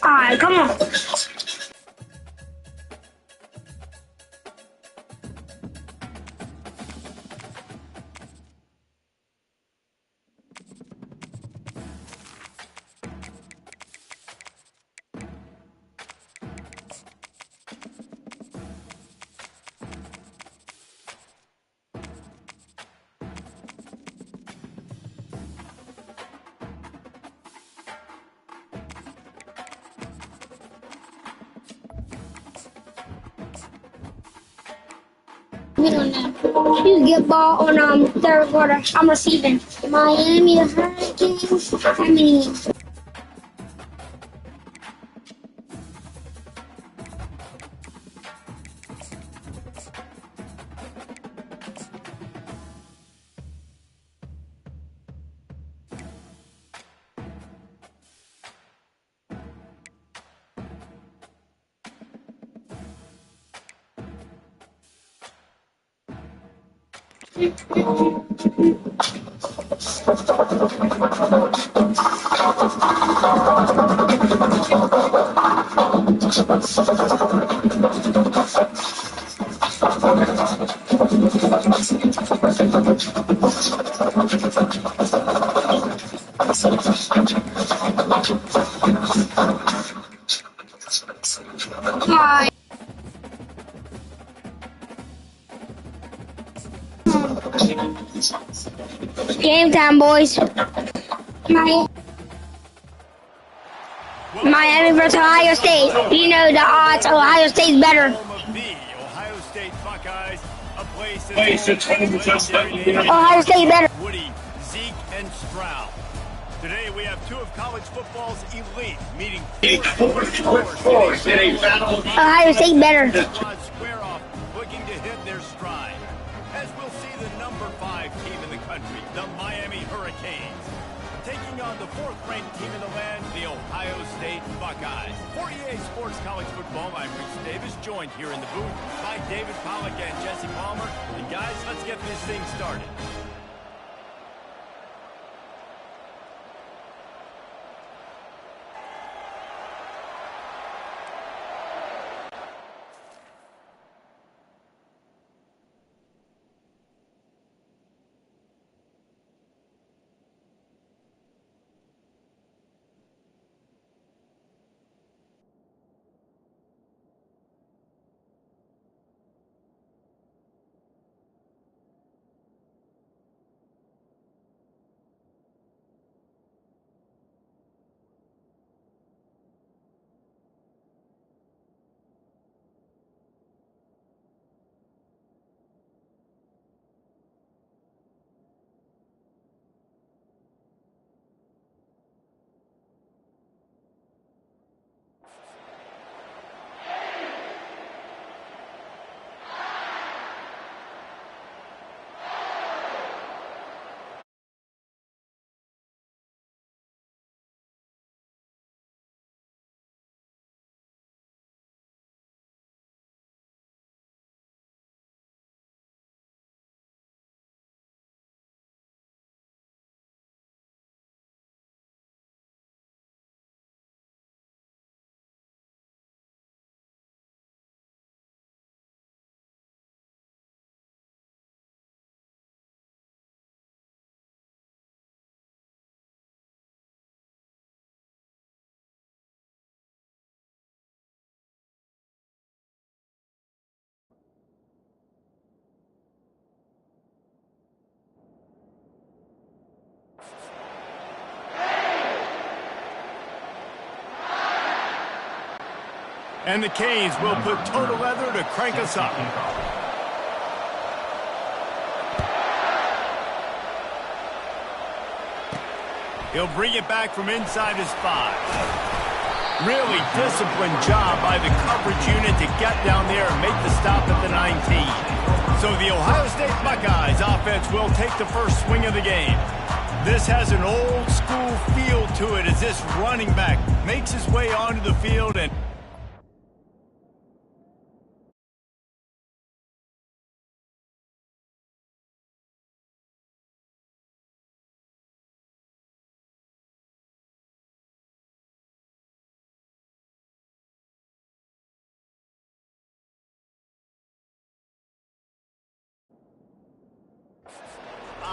Alright, come on. Me on that. You get ball on third quarter. I'm receiving. Miami Hurricanes. I mean. Hi. Game time, boys. Miami versus Ohio State. You know the odds. Ohio State's better. Ohio State Buckeyes, a place that's Ohio State better. Woody, Zeke, and Stroud. Today we have two of college football's elite meeting force in a battle. Ohio State better. Square off, looking to hit their stride. As we'll see the number 5 team in the country, the Miami Hurricanes, taking on the 4th-ranked team in the land, the Ohio State Buckeyes. For EA Sports College Football, I'm Rich Davis, joined here in the booth by David Pollack and Jesse Palmer. And guys, let's get this thing started. And the Canes will put total leather to crank us up. He'll bring it back from inside his 5. Really disciplined job by the coverage unit to get down there and make the stop at the 19. So the Ohio State Buckeyes offense will take the first swing of the game. This has an old school feel to it as this running back makes his way onto the field and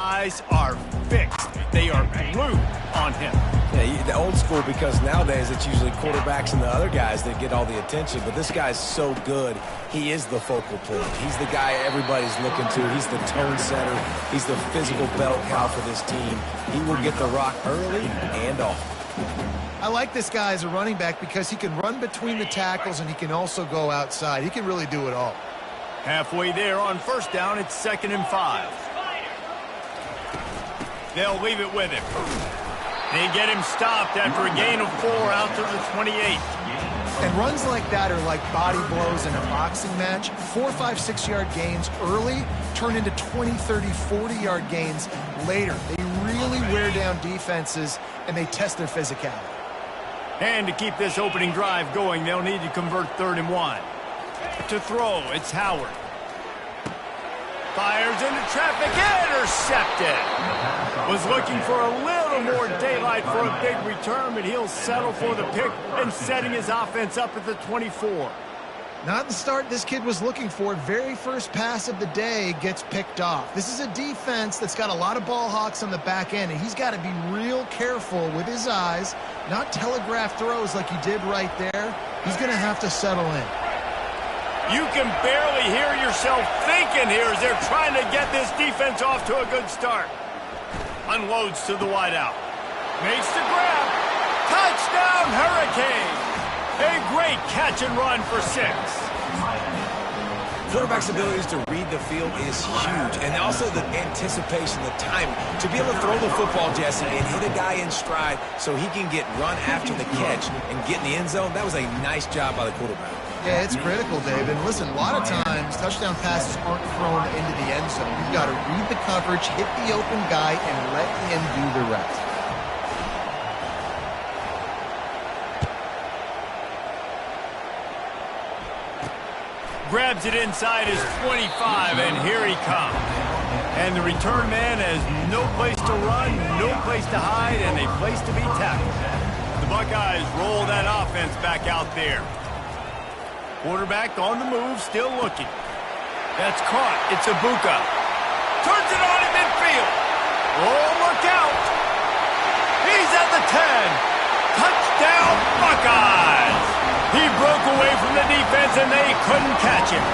eyes are fixed. They are glued on him. Yeah, the old school, because nowadays it's usually quarterbacks and the other guys that get all the attention. But this guy's so good, he is the focal point. He's the guy everybody's looking to. He's the tone setter. He's the physical bell cow for this team. He will get the rock early and often. I like this guy as a running back because he can run between the tackles and he can also go outside. He can really do it all. Halfway there on first down, it's 2nd and 5. They'll leave it with him. They get him stopped after a gain of 4 out to the 28. And runs like that are like body blows in a boxing match. 4, 5, 6-yard gains early turn into 20, 30, 40-yard gains later. They really wear down defenses, and they test their physicality. And to keep this opening drive going, they'll need to convert 3rd and 1. To throw, it's Howard. Fires into traffic, intercepted. Was looking for a little more daylight for a big return, but he'll settle for the pick and setting his offense up at the 24. Not the start this kid was looking for. Very first pass of the day gets picked off. This is a defense that's got a lot of ball hawks on the back end, and he's got to be real careful with his eyes, not telegraph throws like he did right there. He's going to have to settle in. You can barely hear yourself thinking here as they're trying to get this defense off to a good start. Unloads to the wideout. Makes the grab. Touchdown, Hurricane! A great catch and run for 6. Quarterback's abilities to read the field is huge, and also the anticipation, the time to be able to throw the football, Jesse, and hit a guy in stride so he can get run after the catch and get in the end zone. That was a nice job by the quarterback. Yeah, it's critical, Dave. And listen, a lot of times touchdown passes aren't thrown into the end zone. You've got to read the coverage, hit the open guy, and let him do the rest. Grabs it inside his 25, and here he comes. And the return man has no place to run, no place to hide, and a place to be tackled. The Buckeyes roll that offense back out there. Quarterback on the move, still looking. That's caught. It's Ibuka. Turns it on in midfield. Oh, look out. He's at the 10. Touchdown, Buckeyes. He broke away from the defense, and they couldn't catch him.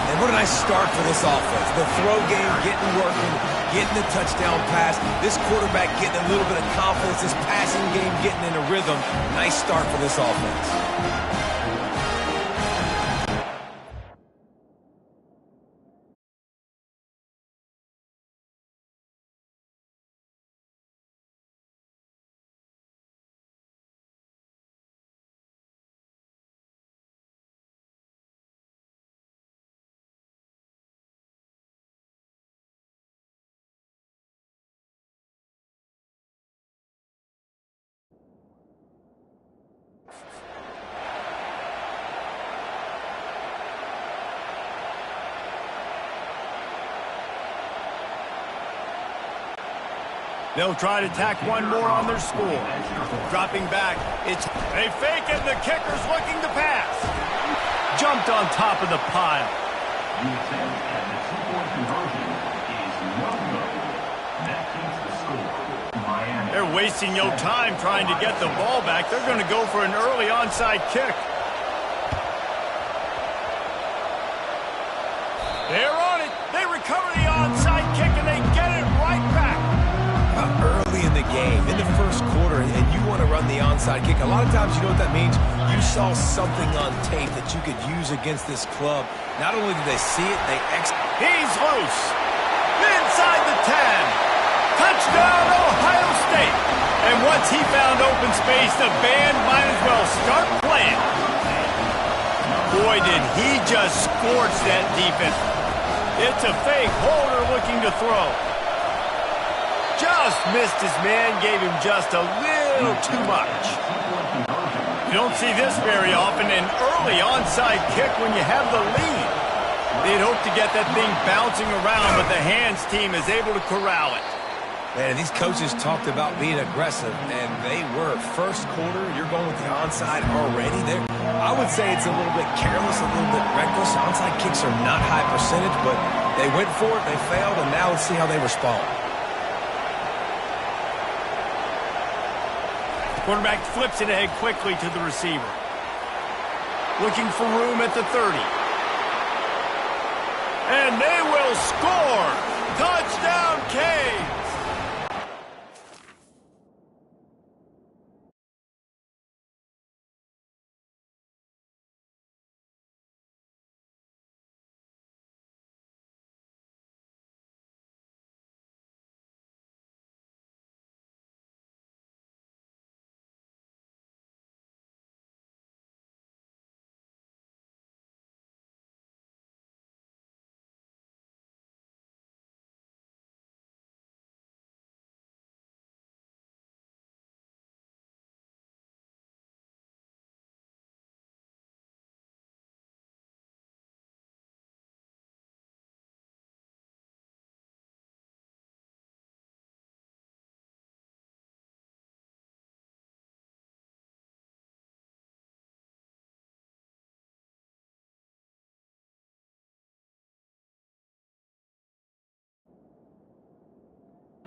And what a nice start for this offense. The throw game getting working, getting the touchdown pass. This quarterback getting a little bit of confidence. This passing game getting in a rhythm. Nice start for this offense. They'll try to tack one more on their score. Dropping back, it's a fake, and the kicker's looking to pass. Jumped on top of the pile. They're wasting no time trying to get the ball back. They're going to go for an early onside kick. They're on it. They recover the onside kick, and they get it right back. Early in the game, in the first quarter, and you want to run the onside kick. A lot of times, you know what that means? You saw something on tape that you could use against this club. Not only did they see it, they He's loose. Inside the 10. Touchdown, Ohio State. And once he found open space, the band might as well start playing. Boy, did he just scorch that defense. It's a fake. Holder looking to throw. Just missed his man, gave him just a little too much. You don't see this very often, an early onside kick when you have the lead. They'd hope to get that thing bouncing around, but the hands team is able to corral it. Man, these coaches talked about being aggressive, and they were. First quarter, you're going with the onside already. I would say it's a little bit careless, a little bit reckless. Onside kicks are not high percentage, but They went for it, they failed, and now let's see how they respond. Quarterback flips it ahead quickly to the receiver. Looking for room at the 30. And they will score! Touchdown, Canes!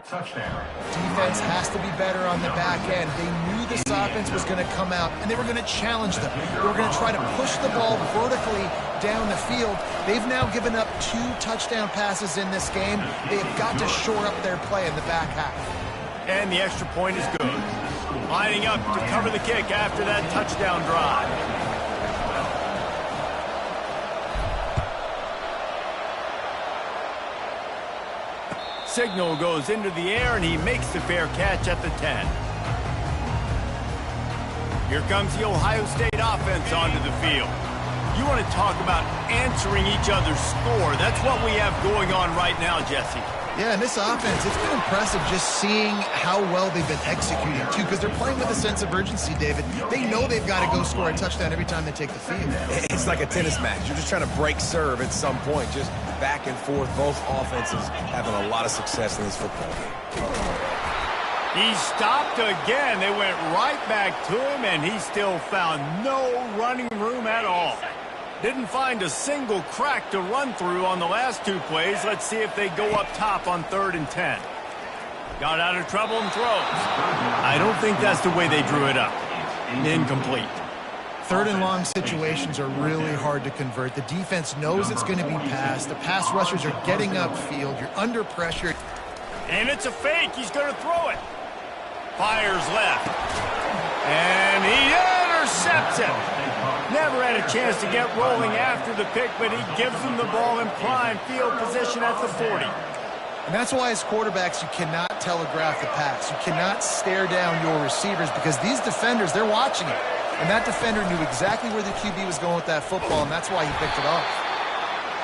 Touchdown. Defense has to be better on the back end. They knew this offense was going to come out, and they were going to challenge them. They were going to try to push the ball vertically down the field. They've now given up 2 touchdown passes in this game. They've got to shore up their play in the back half. And the extra point is good. Lining up to cover the kick after that touchdown drive. Signal goes into the air, and he makes the fair catch at the 10. Here comes the Ohio State offense onto the field. You want to talk about answering each other's score. That's what we have going on right now, Jesse. Yeah, and this offense, it's been impressive just seeing how well they've been executing, too, because they're playing with a sense of urgency, David. They know they've got to go score a touchdown every time they take the field. It's like a tennis match. You're just trying to break serve at some point, just back and forth. Both offenses having a lot of success in this football game. He stopped again. They went right back to him, and he still found no running room at all. Didn't find a single crack to run through on the last 2 plays. Let's see if they go up top on 3rd and 10. Got out of trouble and throws. I don't think that's the way they drew it up. Incomplete. 3rd and long situations are really hard to convert. The defense knows it's going to be passed. The pass rushers are getting upfield. You're under pressure. And it's a fake. He's going to throw it. Fires left. And he intercepts it. Never had a chance to get rolling after the pick, but he gives them the ball in prime field position at the 40. And that's why as quarterbacks, you cannot telegraph the pass. You cannot stare down your receivers because these defenders, they're watching it. And that defender knew exactly where the QB was going with that football, and that's why he picked it off.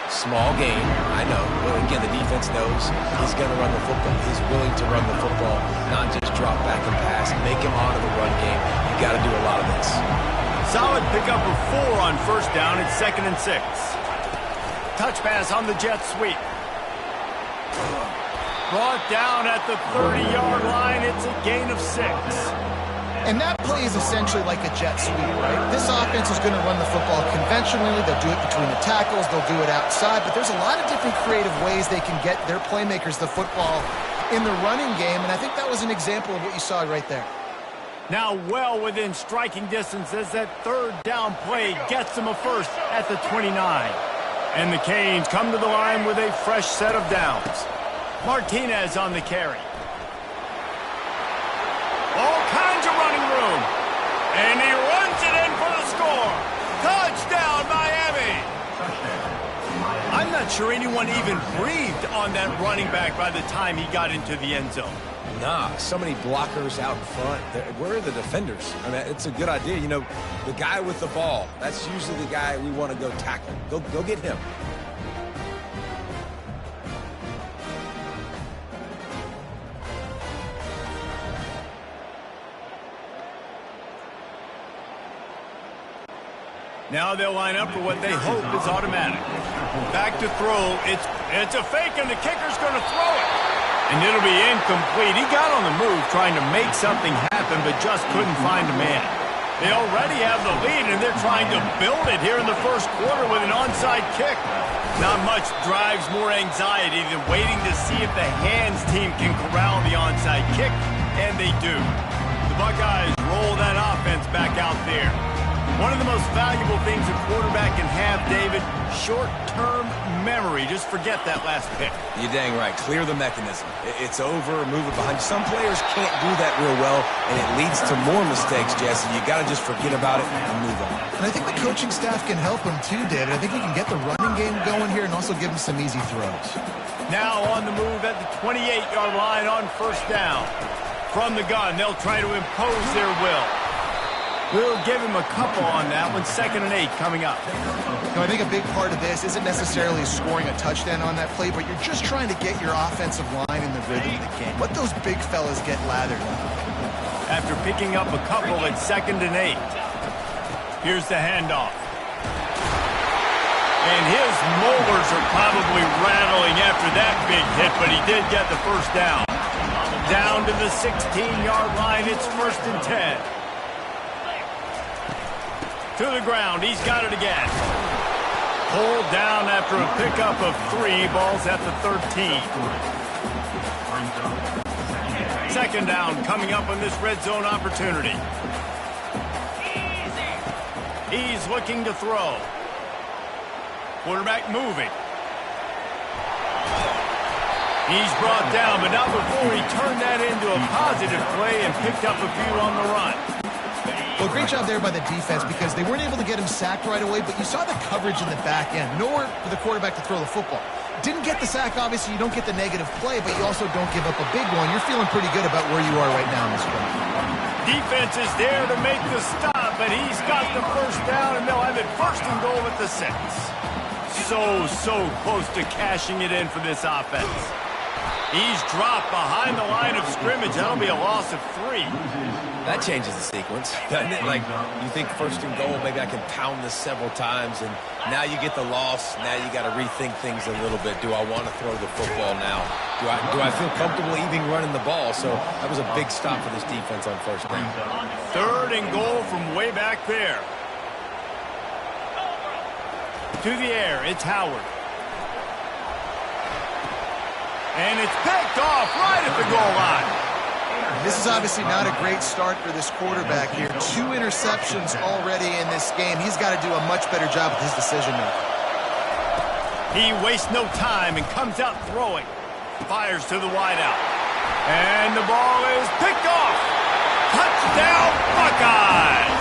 Small game, I know. But again, the defense knows he's going to run the football. He's willing to run the football, not just drop back and pass. Make him onto the run game. You got to do a lot of this. Solid pickup of 4 on 1st down. It's 2nd and 6. Touch pass on the jet sweep. Brought down at the 30-yard line. It's a gain of 6. And that play is essentially like a jet sweep, right? This offense is going to run the football conventionally. They'll do it between the tackles. They'll do it outside. But there's a lot of different creative ways they can get their playmakers the football in the running game. And I think that was an example of what you saw right there. Now well within striking distance as that 3rd down play gets them a first at the 29. And the Canes come to the line with a fresh set of downs. Martinez on the carry. All kinds of running room. And he runs it in for the score. Touchdown, Miami. I'm not sure anyone even breathed on that running back by the time he got into the end zone. Nah, so many blockers out in front. Where are the defenders? I mean, it's a good idea. You know, the guy with the ball, that's usually the guy we want to go tackle. Go get him. Now they'll line up for what they hope is automatic. Back to throw. It's a fake, and the kicker's going to throw it. And it'll be incomplete. He got on the move trying to make something happen, but just couldn't find a man. They already have the lead, and they're trying to build it here in the first quarter with an onside kick. Not much drives more anxiety than waiting to see if the hands team can corral the onside kick, and they do. The Buckeyes roll that offense back out there. One of the most valuable things a quarterback can have, David, short-term memory. Just forget that last pick. You're dang right. Clear the mechanism. It's over, move it behind you. Some players can't do that real well, and it leads to more mistakes, Jesse. You got to just forget about it and move on. And I think the coaching staff can help him too, David. I think he can get the running game going here and also give him some easy throws. Now on the move at the 28-yard line on first down. From the gun, they'll try to impose their will. We'll give him a couple on that one. 2nd and 8 coming up. I think a big part of this isn't necessarily scoring a touchdown on that play, but you're just trying to get your offensive line in the rhythm of the game. Let those big fellas get lathered up. After picking up a couple at 2nd and 8. Here's the handoff. And his molars are probably rattling after that big hit, but he did get the first down. Down to the 16-yard line. It's 1st and 10. To the ground. He's got it again. Pulled down after a pickup of 3. Ball's at the 13. 2nd down coming up on this red zone opportunity. He's looking to throw. Quarterback moving. He's brought down, but not before he turned that into a positive play and picked up a few on the run. Well, great job there by the defense because they weren't able to get him sacked right away, but you saw the coverage in the back end. Nowhere for the quarterback to throw the football. Didn't get the sack, obviously. You don't get the negative play, but you also don't give up a big one. You're feeling pretty good about where you are right now in this one. Defense is there to make the stop, but he's got the first down, and they'll have it 1st and goal at the 6. So close to cashing it in for this offense. He's dropped behind the line of scrimmage. That'll be a loss of 3. That changes the sequence, doesn't it? Like, you think 1st and goal, maybe I can pound this several times, and now you get the loss. Now you got to rethink things a little bit. Do I want to throw the football now? Do I feel comfortable even running the ball? So that was a big stop for this defense on 1st down. 3rd and goal from way back there. To the air, it's Howard. And it's picked off right at the goal line. This is obviously not a great start for this quarterback here. 2 interceptions already in this game. He's got to do a much better job with his decision-making. He wastes no time and comes out throwing. Fires to the wideout. And the ball is picked off. Touchdown, Buckeyes!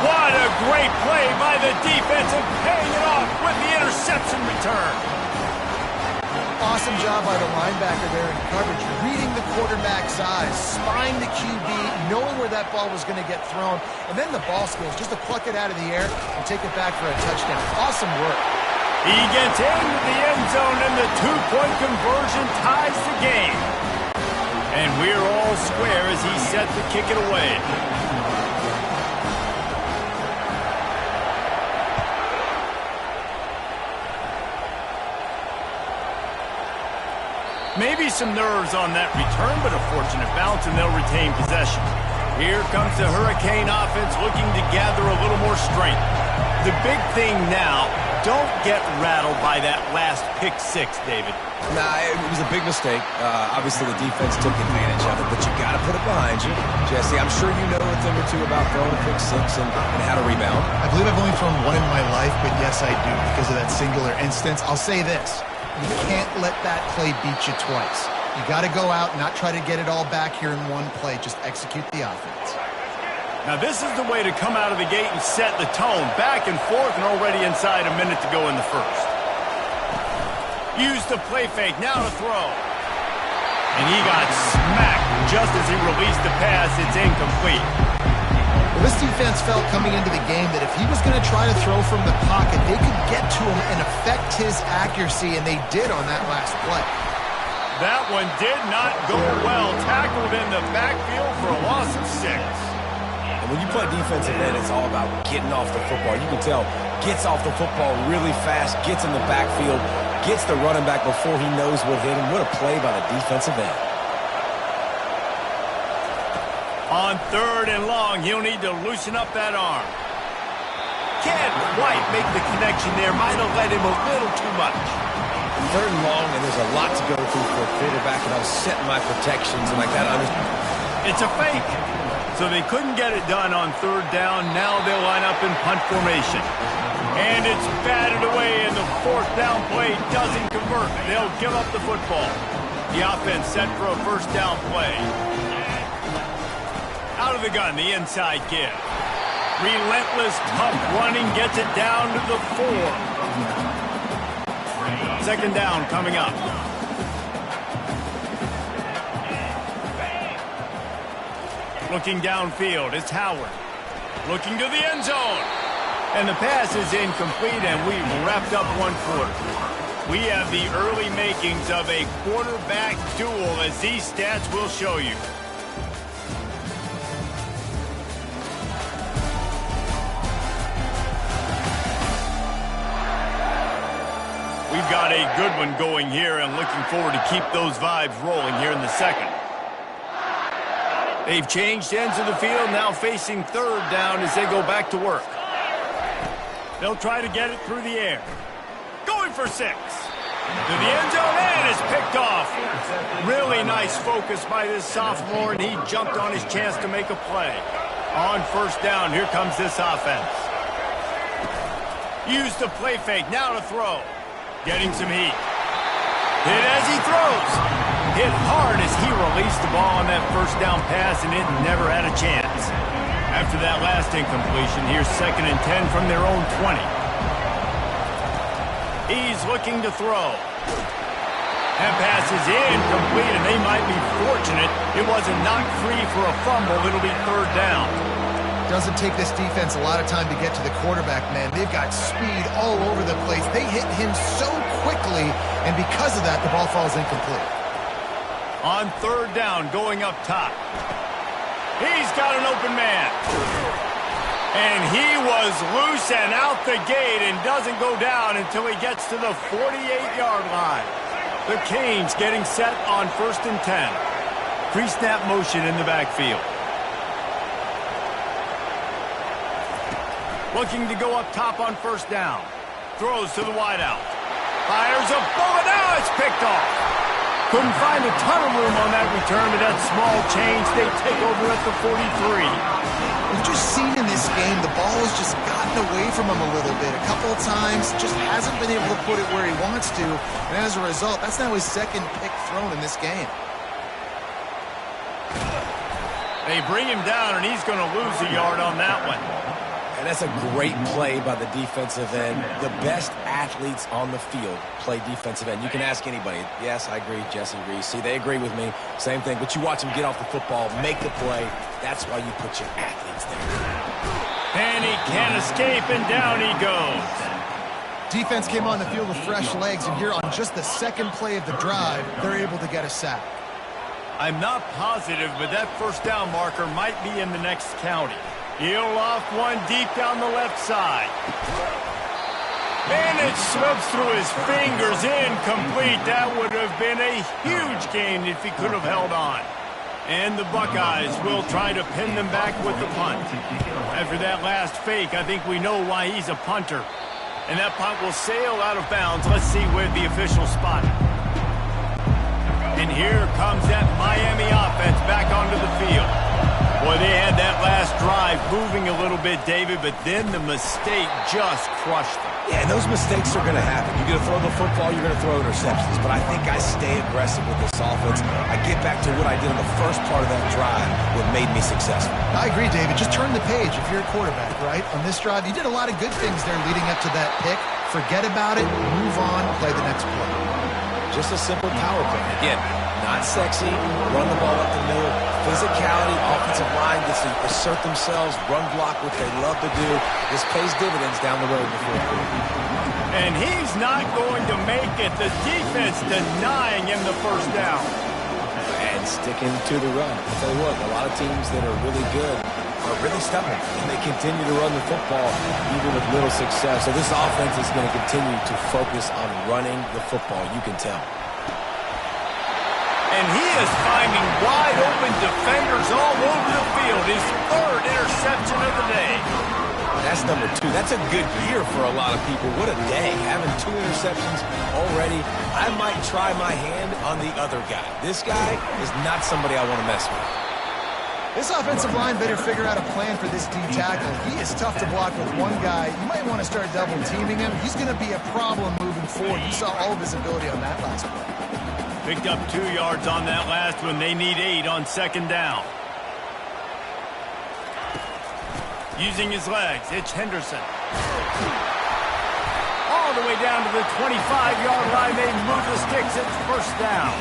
What a great play by the defense and paying it off with the interception return. Awesome job by the linebacker there in coverage, reading the quarterback's eyes, spying the QB, knowing where that ball was going to get thrown, and then the ball skills, just to pluck it out of the air and take it back for a touchdown. Awesome work. He gets into the end zone, and the 2-point conversion ties the game. And we're all square as he's set to kick it away. Maybe some nerves on that return, but a fortunate bounce, and they'll retain possession. Here comes the Hurricane offense looking to gather a little more strength. The big thing now, don't get rattled by that last pick-6, David. Nah, it was a big mistake. Obviously, the defense took advantage of it, but you got to put it behind you. Jesse, I'm sure you know a thing or two about throwing a pick-6 and how to rebound. I believe I've only thrown 1 in my life, but yes, I do because of that singular instance. I'll say this. You can't let that play beat you twice. You got to go out and not try to get it all back here in one play. Just execute the offense. Now, this is the way to come out of the gate and set the tone. Back and forth and already inside a minute to go in the first. Use the play fake. Now to throw. And he got smacked just as he released the pass. It's incomplete. Well, this defense felt coming into the game that if he was going to try to throw from the pocket, they could get to him and affect his accuracy, and they did on that last play. That one did not go well. Tackled in the backfield for a loss of 6. And when you play defensive end, it's all about getting off the football. You can tell, gets off the football really fast, gets in the backfield, gets the running back before he knows what hit him. What a play by the defensive end. On 3rd and long, he'll need to loosen up that arm. Can't quite make the connection there. Might have let him a little too much. 3rd and long, and there's a lot to go through for a quarterback, and I was setting my protections, and I got to understand. It's a fake. So they couldn't get it done on 3rd down. Now they'll line up in punt formation. And it's batted away, and the 4th down play doesn't convert. They'll give up the football. The offense set for a 1st down play. Out of the gun, the inside give. Relentless, tough running gets it down to the 4. 2nd down coming up. Looking downfield, it's Howard. Looking to the end zone. And the pass is incomplete, and we've wrapped up 1 quarter. We have the early makings of a quarterback duel, as these stats will show you. We've got a good one going here, and looking forward to keep those vibes rolling here in the 2nd. They've changed ends of the field, now facing 3rd down as they go back to work. They'll try to get it through the air. Going for 6. To the end zone, and it's picked off. Really nice focus by this sophomore, and he jumped on his chance to make a play. On 1st down, here comes this offense. Use the play fake, now to throw. Getting some heat. Hit as he throws. Hit hard as he released the ball on that 1st down pass, and it never had a chance. After that last incompletion, here's 2nd and 10 from their own 20. He's looking to throw. That pass is incomplete, and they might be fortunate it wasn't knocked free for a fumble. It'll be 3rd down. Doesn't take this defense a lot of time to get to the quarterback, man. They've got speed all over the place. They hit him so quickly, and because of that, the ball falls incomplete. On 3rd down, going up top. He's got an open man. And he was loose and out the gate and doesn't go down until he gets to the 48-yard line. The Canes getting set on 1st and 10. Pre-snap motion in the backfield. Looking to go up top on 1st down. Throws to the wideout. Fires a bullet. Now it's picked off. Couldn't find a ton of room on that return, but that small change, they take over at the 43. We've just seen in this game the ball has just gotten away from him a little bit. A couple of times, just hasn't been able to put it where he wants to. And as a result, that's now his 2nd pick thrown in this game. They bring him down, and he's going to lose a yard on that one. And that's a great play by the defensive end. The best athletes on the field play defensive end. You can ask anybody. Yes, I agree. Jesse agrees. See, they agree with me. Same thing. But you watch them get off the football, make the play. That's why you put your athletes there. And he can't escape, and down he goes. Defense came on the field with fresh legs, and here on just the 2nd play of the drive, they're able to get a sack. I'm not positive, but that 1st down marker might be in the next county. He'll off one deep down the left side. And it slips through his fingers, incomplete. That would have been a huge gain if he could have held on. And the Buckeyes will try to pin them back with the punt. After that last fake, I think we know why he's a punter. And that punt will sail out of bounds. Let's see where the official spot it. And here comes that Miami offense back onto the field. Boy, they had that last drive moving a little bit, David, but then the mistake just crushed them. Yeah, and those mistakes are going to happen. You're going to throw the football, you're going to throw interceptions. But I think I stay aggressive with this offense. I get back to what I did in the first part of that drive, what made me successful. I agree, David. Just turn the page if you're a quarterback, right? On this drive, you did a lot of good things there leading up to that pick. Forget about it, move on, play the next play. Just a simple power play. Again, not sexy, run the ball up the middle, physicality, offensive line gets to assert themselves, run block, what they love to do. This pays dividends down the road in the 4th quarter. And he's not going to make it. The defense denying him the 1st down. And sticking to the run. I'll tell you what, a lot of teams that are really good are really stubborn, and they continue to run the football even with little success. So this offense is going to continue to focus on running the football. You can tell. And he is finding wide-open defenders all over the field. His third interception of the day. That's number 2. That's a good year for a lot of people. What a day. Having 2 interceptions already. I might try my hand on the other guy. This guy is not somebody I want to mess with. This offensive line better figure out a plan for this D tackle. He is tough to block with one guy. You might want to start double teaming him. He's going to be a problem moving forward. You saw all of his ability on that last play. Picked up 2 yards on that last one. They need 8 on second down. Using his legs, it's Henderson. All the way down to the 25-yard line. They move the sticks. It's first down.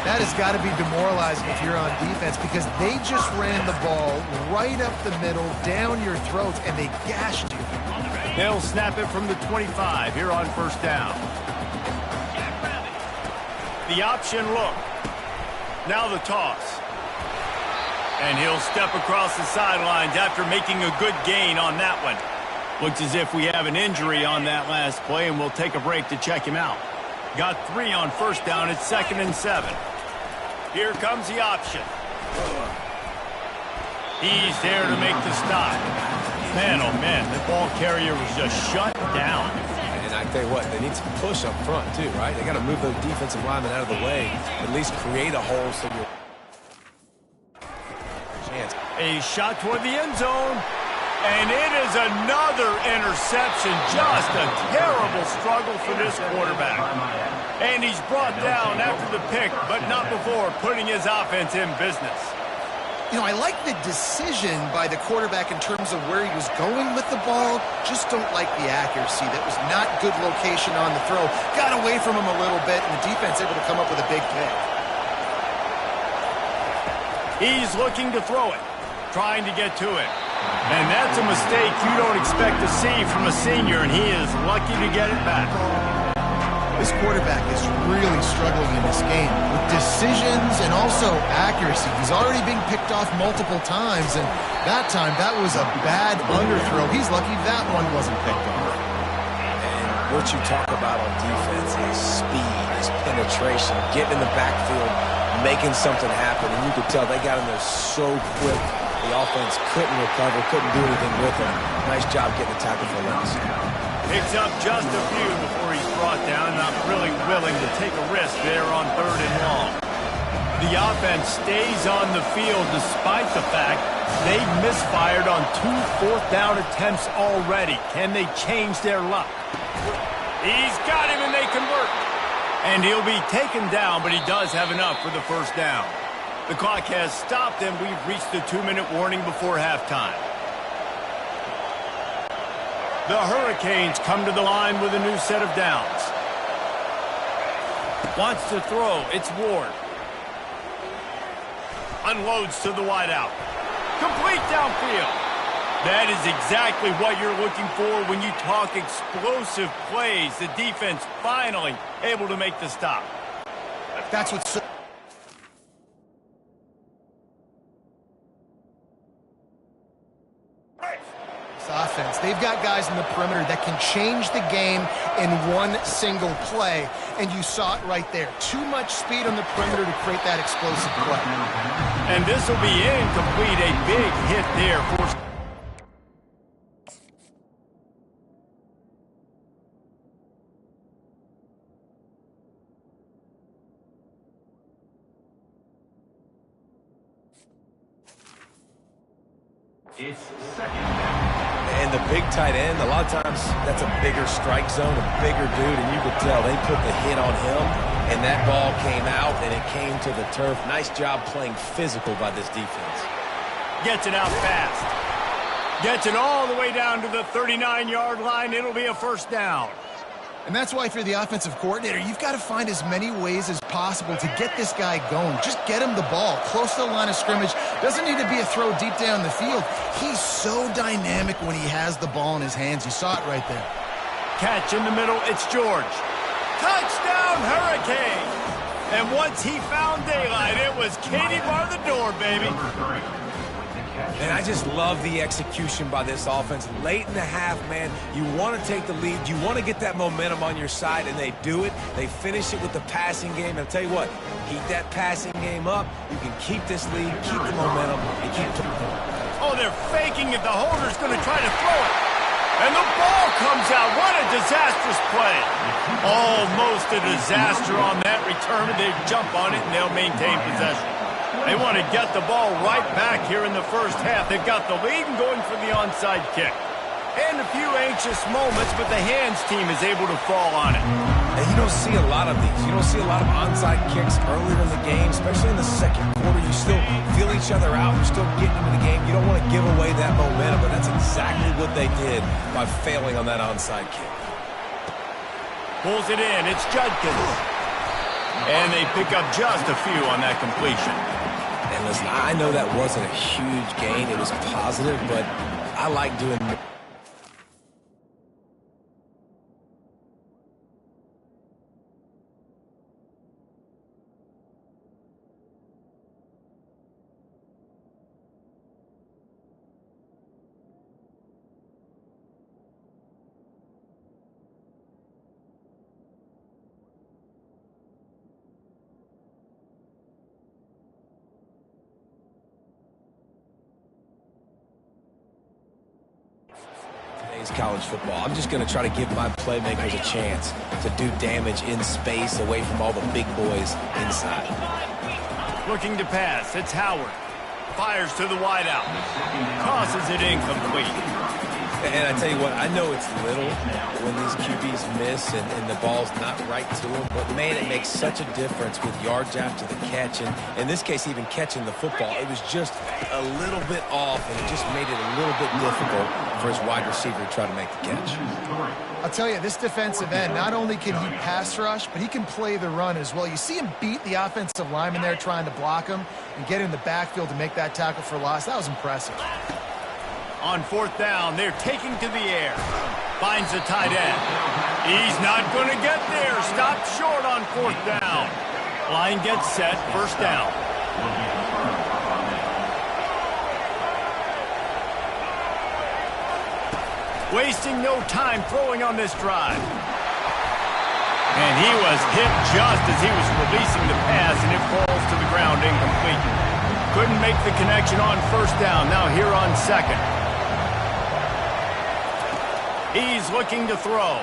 That has got to be demoralizing if you're on defense because they just ran the ball right up the middle, down your throats, and they gashed you. They'll snap it from the 25 here on first down. The option look. Now the toss. And he'll step across the sidelines after making a good gain on that one. Looks as if we have an injury on that last play, and we'll take a break to check him out. Got 3 on first down. It's 2nd and 7. Here comes the option. He's there to make the stop. Man, oh man, the ball carrier was just shut down. And I tell you what, they need some push up front too, right? They got to move those defensive linemen out of the way, at least create a hole so you're... Chance. A shot toward the end zone. And it is another interception. Just a terrible struggle for this quarterback. And he's brought down after the pick, but not before putting his offense in business. You know, I like the decision by the quarterback in terms of where he was going with the ball. Just don't like the accuracy. That was not good location on the throw. Got away from him a little bit, and the defense able to come up with a big pick. He's looking to throw it, trying to get to it. And that's a mistake you don't expect to see from a senior, and he is lucky to get it back. This quarterback is really struggling in this game with decisions and also accuracy. He's already being picked off multiple times, and that time, that was a bad underthrow. He's lucky that one wasn't picked off. And what you talk about on defense is speed, is penetration, getting in the backfield, making something happen, and you could tell they got in there so quick. The offense couldn't recover, couldn't do anything with him. Nice job getting the tackle for loss. Picks up just a few before he's brought down. Not really willing to take a risk there on 3rd and long. The offense stays on the field despite the fact they've misfired on 2 fourth-down attempts already. Can they change their luck? He's got him, and they convert. And he'll be taken down, but he does have enough for the first down. The clock has stopped, and we've reached the 2-minute warning before halftime. The Hurricanes come to the line with a new set of downs. Wants to throw. It's Ward. Unloads to the wideout. Complete downfield. That is exactly what you're looking for when you talk explosive plays. The defense finally able to make the stop. That's what's so... offense. They've got guys in the perimeter that can change the game in one single play, and you saw it right there. Too much speed on the perimeter to create that explosive play. And this will be incomplete. A big hit there for... It's 2nd down. And the big tight end, a lot of times that's a bigger strike zone, a bigger dude, and you could tell they put the hit on him, and that ball came out, and it came to the turf. Nice job playing physical by this defense. Gets it out fast. Gets it all the way down to the 39-yard line. It'll be a first down. And that's why if you're the offensive coordinator, you've got to find as many ways as possible to get this guy going. Just get him the ball close to the line of scrimmage. Doesn't need to be a throw deep down the field. He's so dynamic when he has the ball in his hands. You saw it right there. Catch in the middle. It's George. Touchdown, Hurricane. And once he found daylight, it was Katie bar the door, baby. Number 3 with the catch. And I just love the execution by this offense. Late in the half, man, you want to take the lead. You want to get that momentum on your side, and they do it. They finish it with the passing game. And I'll tell you what, keep that passing game up. You can keep this lead, keep the momentum, and keep the Oh, they're faking it. The holder's going to try to throw it. And the ball comes out. What a disastrous play. Almost a disaster on that return. They jump on it, and they'll maintain possession. They want to get the ball right back here in the first half. They've got the lead and going for the onside kick. And a few anxious moments, but the hands team is able to fall on it. And you don't see a lot of these. You don't see a lot of onside kicks earlier in the game, especially in the second quarter. You still feel each other out. You're still getting into the game. You don't want to give away that momentum, but that's exactly what they did by failing on that onside kick. Pulls it in. It's Judkins. And they pick up just a few on that completion. And listen, I know that wasn't a huge gain. It was positive, but I like doing it. College football. I'm just going to try to give my playmakers a chance to do damage in space away from all the big boys inside. Looking to pass. It's Howard. Fires to the wideout. Tosses it incomplete. And I tell you what, I know it's little when these QBs miss and the ball's not right to them, but man, it makes such a difference with yards after the catch. And in this case, even catching the football, it was just a little bit off, and it just made it a little bit difficult for his wide receiver to try to make the catch. I'll tell you, this defensive end, not only can he pass rush, but he can play the run as well. You see him beat the offensive lineman there trying to block him and get in the backfield to make that tackle for loss. That was impressive. On fourth down, they're taking to the air. Finds the tight end. He's not going to get there. Stopped short on fourth down. Line gets set, first down. Wasting no time throwing on this drive. And he was hit just as he was releasing the pass, and it falls to the ground incomplete. Couldn't make the connection on first down. Now here on second. He's looking to throw.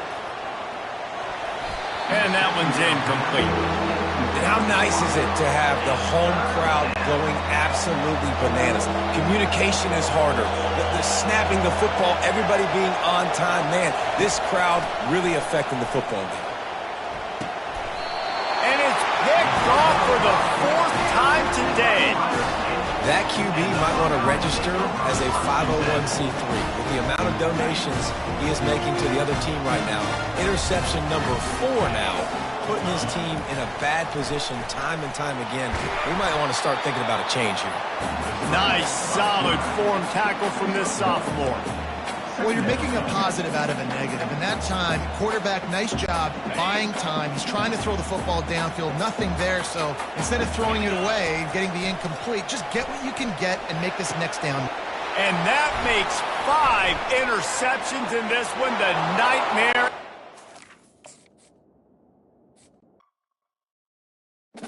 And that one's incomplete. And how nice is it to have the home crowd going absolutely bananas? Communication is harder. The snapping the football, everybody being on time. Man, this crowd really affecting the football game. And it's picked off for the fourth time today. That QB might want to register as a 501c3. With the amount of donations he is making to the other team right now, interception number 4 now, putting his team in a bad position time and time again. We might want to start thinking about a change here. Nice, solid form tackle from this sophomore. Well, you're making a positive out of a negative. In that time, quarterback, nice job buying time. He's trying to throw the football downfield. Nothing there, so instead of throwing it away and getting the incomplete, just get what you can get and make this next down. And that makes 5 interceptions in this one. The nightmare